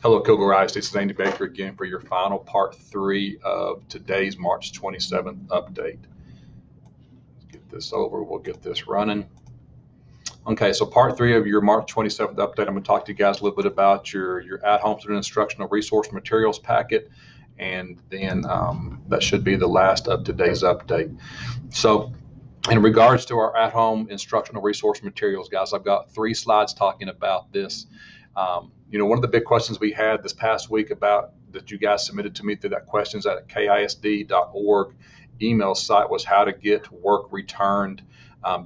Hello, Kilgore ISD. This is Andy Baker again for your final part 3 of today's March 27th update. Let's get this over. We'll get this running. Okay, so part 3 of your March 27th update, I'm going to talk to you guys a little bit about your at-home student instructional resource materials packet, and then that should be the last of today's update. So in regards to our at-home instructional resource materials, guys, I've got 3 slides talking about this. One of the big questions we had this past week about that you guys submitted to me through that questions@kisd.org email site was how to get work returned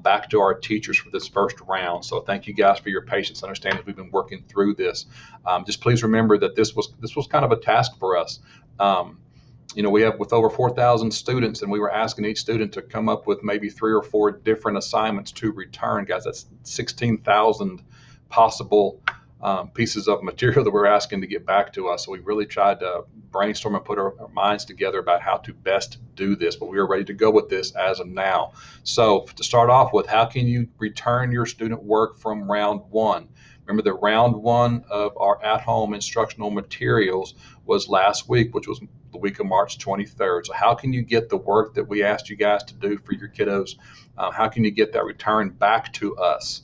back to our teachers for this first round. So thank you guys for your patience. Understand that we've been working through this. Just please remember that this was kind of a task for us. We have with over 4,000 students, and we were asking each student to come up with maybe 3 or 4 different assignments to return. Guys, that's 16,000 possible pieces of material that we're asking to get back to us. So we really tried to brainstorm and put our minds together about how to best do this, but we are ready to go with this as of now. So to start off with, how can you return your student work from round 1? Remember that round 1 of our at-home instructional materials was last week, which was the week of March 23rd. So how can you get the work that we asked you guys to do for your kiddos? How can you get that returned back to us?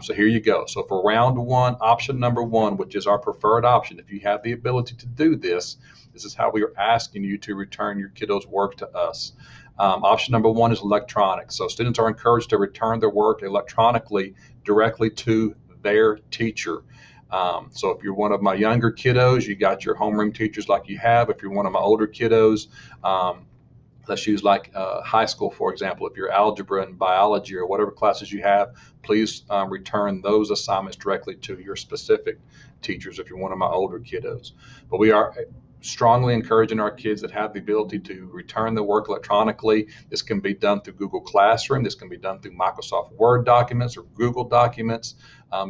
So here you go. So for round 1, option number 1, which is our preferred option, if you have the ability to do this, this is how we are asking you to return your kiddos' work to us. Option number 1 is electronic. So students are encouraged to return their work electronically directly to their teacher. So if you're one of my younger kiddos, you got your homeroom teachers like you have. If you're one of my older kiddos, let's use like high school, for example. If you're algebra and biology or whatever classes you have, please return those assignments directly to your specific teachers if you're one of my older kiddos. But we are strongly encouraging our kids that have the ability to return the work electronically. This can be done through Google Classroom. This can be done through Microsoft Word documents or Google documents.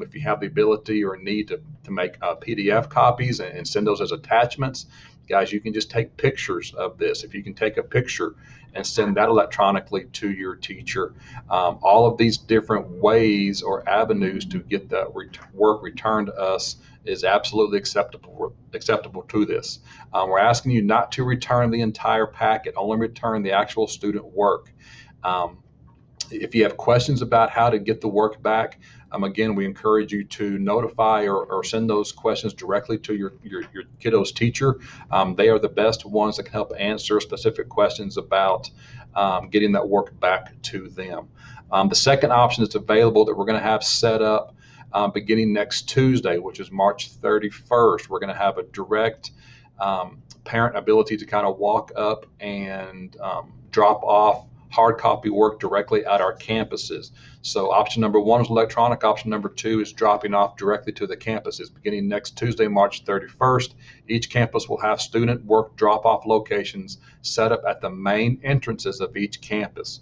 If you have the ability or need to make PDF copies and send those as attachments, guys, you can just take pictures of this. If you can take a picture and send that electronically to your teacher, all of these different ways or avenues to get that work returned to us is absolutely acceptable to this. We're asking you not to return the entire packet, only return the actual student work. If you have questions about how to get the work back, again, we encourage you to notify or send those questions directly to your kiddo's teacher. They are the best ones that can help answer specific questions about getting that work back to them. The second option that's available that we're going to have set up beginning next Tuesday, which is March 31st, we're going to have a direct parent ability to kind of walk up and drop off hard copy work directly at our campuses. So option number 1 is electronic. Option number 2 is dropping off directly to the campuses. Beginning next Tuesday, March 31st, each campus will have student work drop-off locations set up at the main entrances of each campus.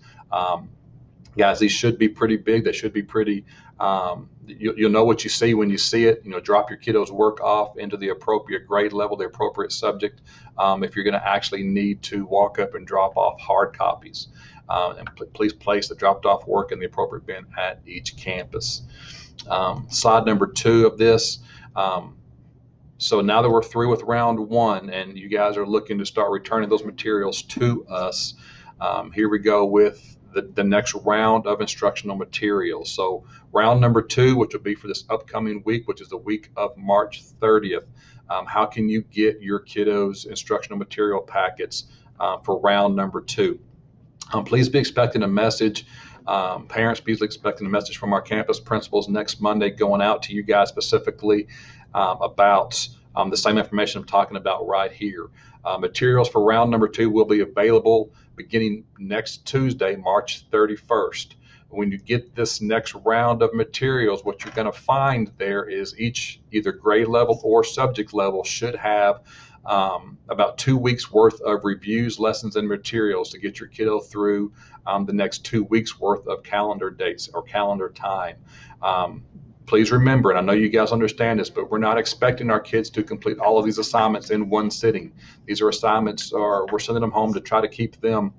Guys, these should be pretty big. They should be pretty, you'll know what you see when you see it. Drop your kiddos' work off into the appropriate grade level, the appropriate subject, if you're going to actually need to walk up and drop off hard copies. And please place the dropped off work in the appropriate bin at each campus. Slide number 2 of this. So now that we're through with round 1 and you guys are looking to start returning those materials to us, here we go with the next round of instructional materials. So round number 2, which will be for this upcoming week, which is the week of March 30th. How can you get your kiddos' instructional material packets for round number 2? Please be expecting a message. Parents, be expecting a message from our campus principals next Monday going out to you guys specifically about the same information I'm talking about right here. Materials for round number 2 will be available beginning next Tuesday, March 31st. When you get this next round of materials, what you're going to find there is each either grade level or subject level should have about 2 weeks worth of reviews, lessons, and materials to get your kiddo through the next 2 weeks worth of calendar dates or calendar time. Please remember, and I know you guys understand this, but we're not expecting our kids to complete all of these assignments in one sitting. These are assignments, or we're sending them home to try to keep them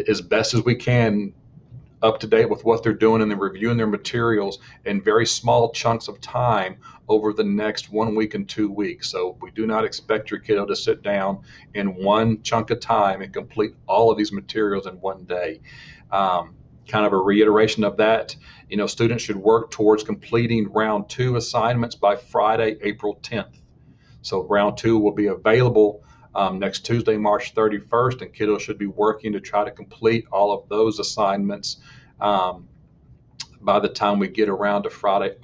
as best as we can up to date with what they're doing and they're reviewing their materials in very small chunks of time over the next 1 week and 2 weeks. So we do not expect your kiddo to sit down in one chunk of time and complete all of these materials in one day. Kind of a reiteration of that, students should work towards completing round 2 assignments by Friday, April 10th. So round 2 will be available next Tuesday, March 31st, and kiddos should be working to try to complete all of those assignments by the time we get around to Friday,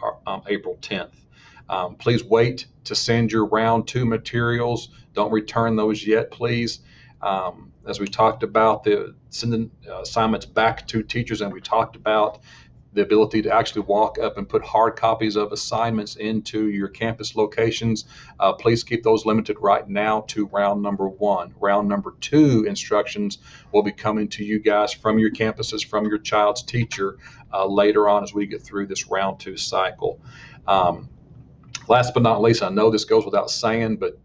April 10th. Please wait to send your round 2 materials. Don't return those yet, please. As we talked about, sending assignments back to teachers, and we talked about the ability to actually walk up and put hard copies of assignments into your campus locations. Please keep those limited right now to round number 1. Round number 2 instructions will be coming to you guys from your campuses, from your child's teacher later on as we get through this round 2 cycle. Last but not least, I know this goes without saying, but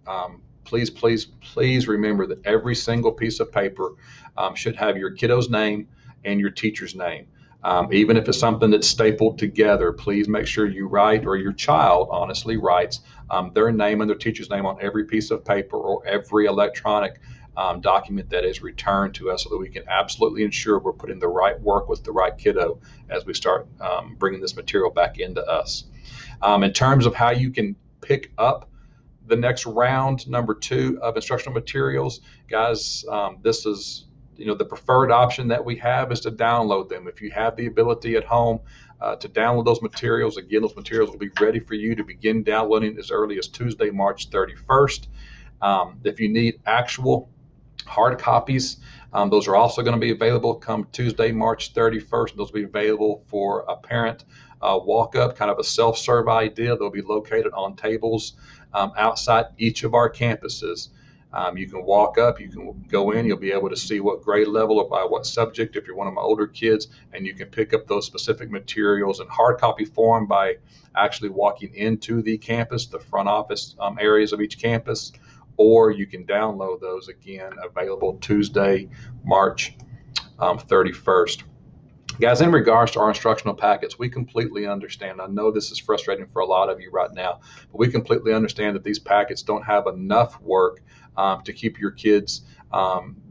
please remember that every single piece of paper should have your kiddo's name and your teacher's name. Even if it's something that's stapled together, please make sure you write, or your child honestly writes, their name and their teacher's name on every piece of paper or every electronic document that is returned to us, so that we can absolutely ensure we're putting the right work with the right kiddo as we start bringing this material back into us. In terms of how you can pick up the next round, number 2 of instructional materials, guys, this is the preferred option that we have is to download them. If you have the ability at home to download those materials, again, those materials will be ready for you to begin downloading as early as Tuesday, March 31st. If you need actual hard copies, those are also going to be available come Tuesday, March 31st. Those will be available for a parent walk-up, kind of a self-serve idea. They'll be located on tables outside each of our campuses. You can walk up, you can go in, you'll be able to see what grade level or by what subject if you're one of my older kids, and you can pick up those specific materials in hard copy form by actually walking into the campus, the front office areas of each campus, or you can download those, again, available Tuesday, March 31st. Guys, in regards to our instructional packets, we completely understand. I know this is frustrating for a lot of you right now, but we completely understand that these packets don't have enough work to keep your kids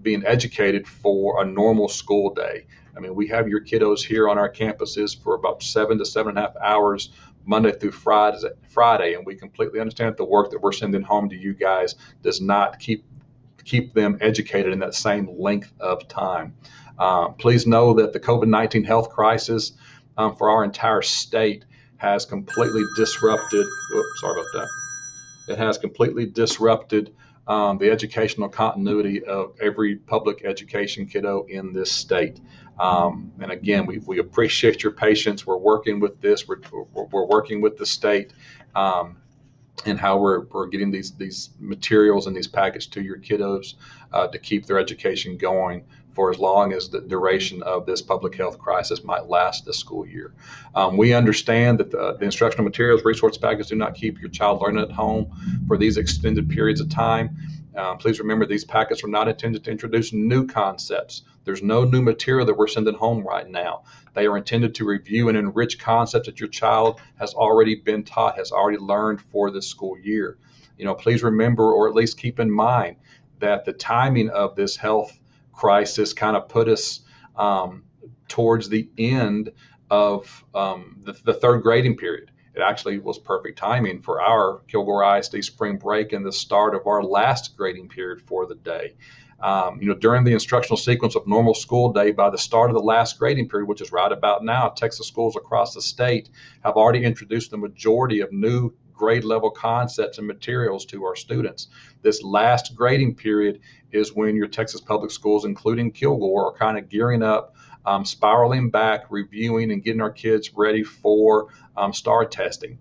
being educated for a normal school day. I mean, we have your kiddos here on our campuses for about 7 to 7.5 hours, Monday through Friday, and we completely understand that the work that we're sending home to you guys does not keep them educated in that same length of time. Please know that the COVID-19 health crisis for our entire state has completely disrupted. Sorry about that. It has completely disrupted the educational continuity of every public education kiddo in this state. And again, we appreciate your patience. We're working with this. We're working with the state and how we're getting these materials and these packets to your kiddos to keep their education going for as long as the duration of this public health crisis might last this school year. We understand that the instructional materials resource packets do not keep your child learning at home for these extended periods of time. Please remember, these packets are not intended to introduce new concepts. There's no new material that we're sending home right now. They are intended to review and enrich concepts that your child has already been taught, has already learned for this school year. Please remember, or at least keep in mind, that the timing of this health crisis kind of put us towards the end of the third grading period. It actually was perfect timing for our Kilgore ISD spring break and the start of our last grading period for the day. During the instructional sequence of normal school day, by the start of the last grading period, which is right about now, Texas schools across the state have already introduced the majority of new grade level concepts and materials to our students. This last grading period is when your Texas public schools, including Kilgore, are kind of gearing up, spiraling back, reviewing, and getting our kids ready for STAR testing.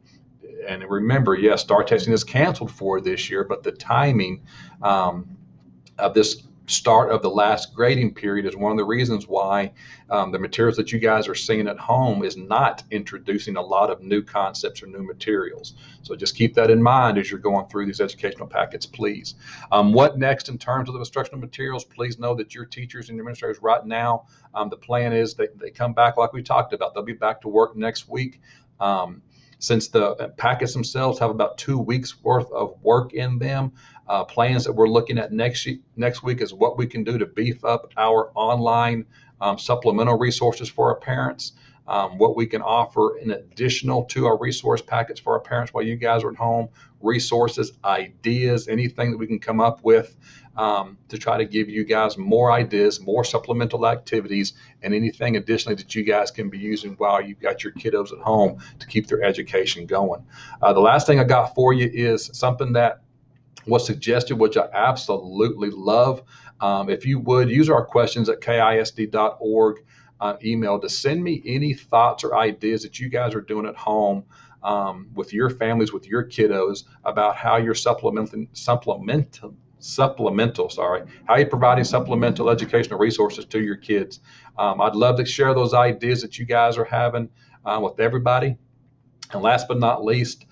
And remember, yes, STAR testing is canceled for this year, but the timing of this start of the last grading period is one of the reasons why the materials that you guys are seeing at home is not introducing a lot of new concepts or new materials. So just keep that in mind as you're going through these educational packets, please. What next in terms of the instructional materials? Please know that your teachers and your administrators right now, the plan is they come back like we talked about. They'll be back to work next week. Since the packets themselves have about 2 weeks worth of work in them, plans that we're looking at next week is what we can do to beef up our online supplemental resources for our parents, what we can offer in additional to our resource packets for our parents while you guys are at home, resources, ideas, anything that we can come up with to try to give you guys more ideas, more supplemental activities, and anything additionally that you guys can be using while you've got your kiddos at home to keep their education going. The last thing I got for you is something that was suggested, which I absolutely love. If you would use our questions at kisd.org email to send me any thoughts or ideas that you guys are doing at home with your families, with your kiddos, about how you're how you're providing supplemental educational resources to your kids. I'd love to share those ideas that you guys are having with everybody. And last but not least,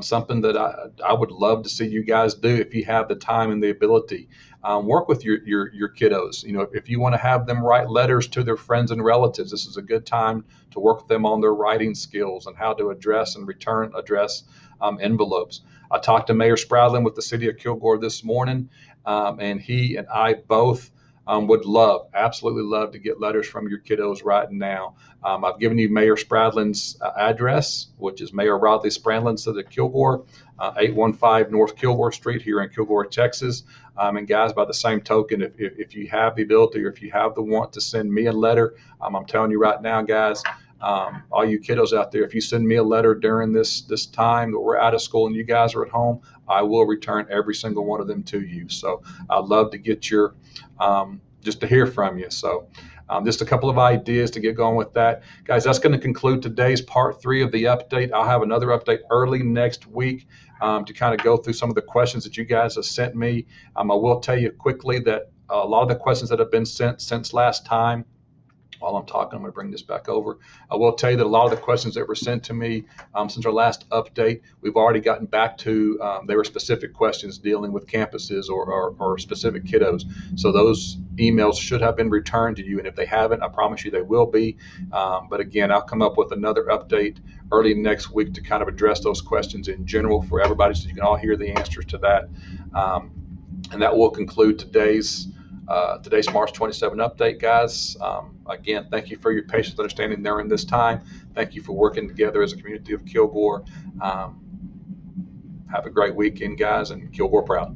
something that I would love to see you guys do if you have the time and the ability. Work with your kiddos. You know, if you want to have them write letters to their friends and relatives, this is a good time to work with them on their writing skills and how to address and return envelopes. I talked to Mayor Spradlin with the City of Kilgore this morning, and he and I both would absolutely love to get letters from your kiddos right now. I've given you Mayor Spradlin's address, which is Mayor Rodley Spradlin, City of Kilgore, 815 North Kilgore Street here in Kilgore, Texas. And guys, by the same token, if you have the ability or if you have the want to send me a letter, I'm telling you right now, guys, all you kiddos out there, if you send me a letter during this time that we're out of school and you guys are at home, I will return every single one of them to you. So I'd love to get your just to hear from you. So just a couple of ideas to get going with that. Guys, that's going to conclude today's part 3 of the update. I'll have another update early next week to kind of go through some of the questions that you guys have sent me. I will tell you quickly that a lot of the questions that have been sent since last time, while I'm talking, I'm going to bring this back over. I will tell you that a lot of the questions that were sent to me since our last update, we've already gotten back to. They were specific questions dealing with campuses or specific kiddos. So those emails should have been returned to you. And if they haven't, I promise you they will be. But again, I'll come up with another update early next week to kind of address those questions in general for everybody so you can all hear the answers to that. And that will conclude today's March 27 update, guys. Again, thank you for your patience and understanding during this time. Thank you for working together as a community of Kilgore. Have a great weekend, guys, and Kilgore proud.